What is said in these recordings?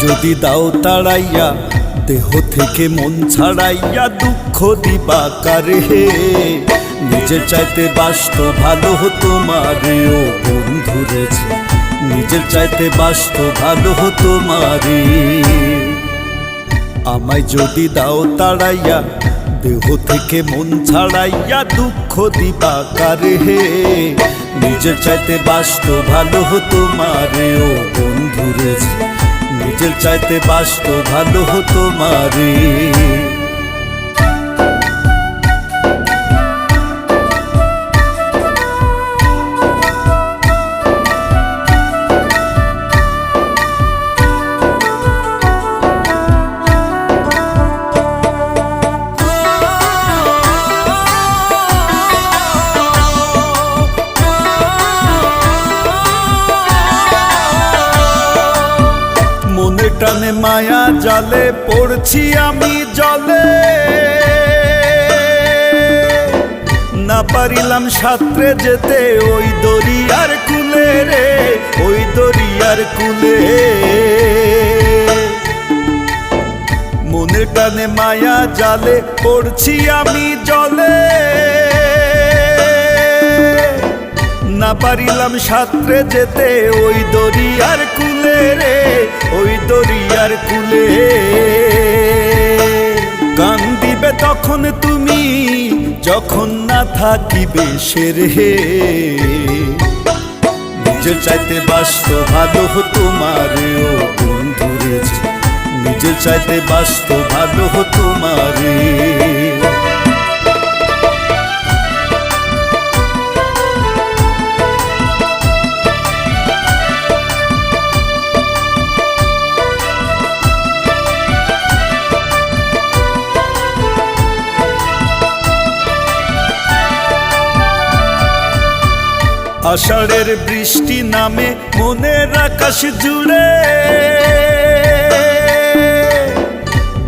যদি দাও তাড়াইয়া দেহ থেকে মন ছাড়াইয়া দুঃখ দিবা কারে, নিজের চাইতে বাসত ভালো হতো মারে ও বন্ধুরে, নিজের চাইতে বাসত ভালো হতো মারে। আমায় যদি দাও তাড়াইয়া দেহ থেকে মন ছাড়াইয়া দুঃখ দিবা কারে, নিজের চাইতে বাসত ভালো হতো মারে ও বন্ধুরে, নিজের চাইতে বাসত ভালো হতো মারে। টানে মায়া জালে পড়ছি আমি জলে, না পারিলাম সাঁতরে যেতে ওই দরিয়ার কূলে রে, ওই দরিয়ার কূলে। মনের টানে মায়া জালে পড়ছি আমি জলে, না পারিলাম সাঁতরে যেতে ওই দরিয়ার কূলে রে, ওই দরিয়ার কূলে। গান দিবে তখন তুমি যখন না থাকিবে সেরে, নিজের চাইতে বাসত ভালো হতো মারে ও বন্ধুরে, নিজের চাইতে বাসত ভালো হতো মারে। আষাঢ়ের বৃষ্টি নামে মনের আকাশ জুড়ে,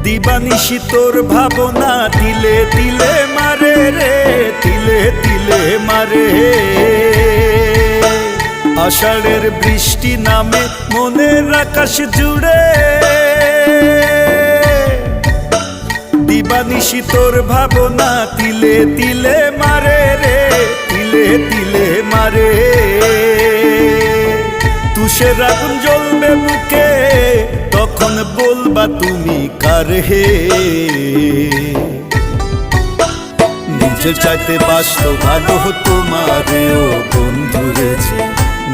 দিবানিশি তোর ভাবনা তিলে তিলে মারে রে, তিলে তিলে মারে। আষাঢ়ের বৃষ্টি নামে মনের আকাশ জুড়ে, দিবানিশি তোর ভাবনা তিলে তিলে মারে রে, তিলে তিলে মারে। তুষের আগুন জ্বলবে বুকে তখন বলবা তুমি কারে, নিজের চাইতে বাসত ভালো হতো মারে ও বন্ধুরে,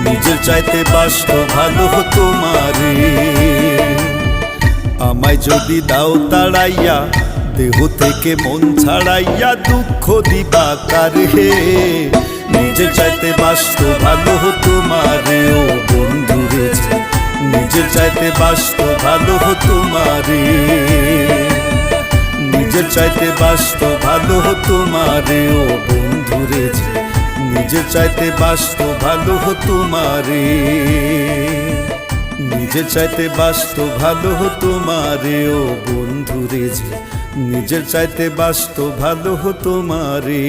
নিজের চাইতে বাসত ভালো হতো মারে। আমায় যদি দাও তাড়াইয়া দেহ থেকে মন ছাড়াইয়া দুঃখ দিবা কারে, নিজের চাইতে বাসত ভালো হতো মারে ও বন্ধুরে, নিজের চাইতে বাসত ভালো হতো মারে, নিজের চাইতে বাসত ভালো হতো মারে ও বন্ধুরে, নিজের চাইতে বাসত ভালো হতো মারে, নিজের চাইতে বাসত ভালো হতো মারে ও বন্ধুরে, নিজের চাইতে বাসত ভালো হতো মারে।